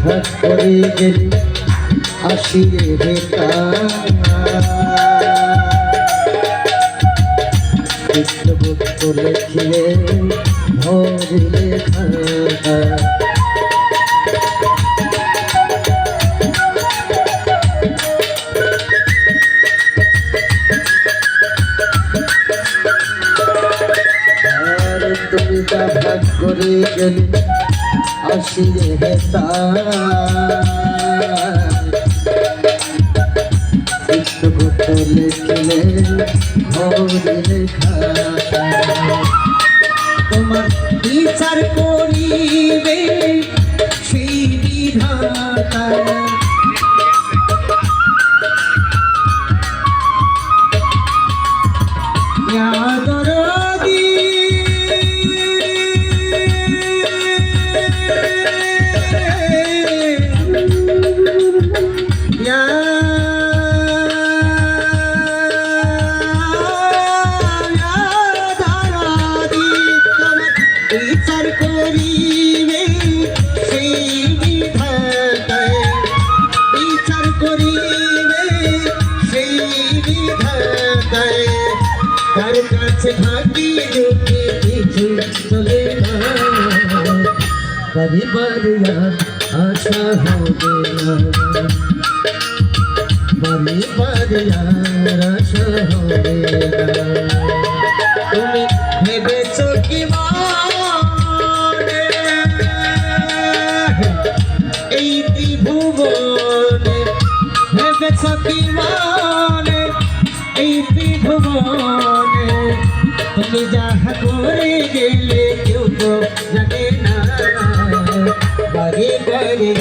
ভাগ করে গেলি আসিরে বেটা চিত্রগুপ্ত লেখিলে ভরিলে খাতা তুমি যা ভাগ করে গেলে আসিরে হেতা চিত্রগুপ্ত লেখিলে ভরিলে খাতা তোমার বিচার করিবে সেই বিধাতা বিচার করিবে সেই বিধাতায় বিচার করিবে সেই বিধাতায় তার কাছে থাকি লোকে কিছু চলে না পরিবারিয়া আশা হবে না পরিবারিয়া আশা হবে না তুমি ভেবেছ কি এই ত্রিভুবনে ভেবেছ কি মানে এই ত্রিভুবনে তুমি যাহা করে গেলে কেউ তো জানে না বাড়ি বাড়ি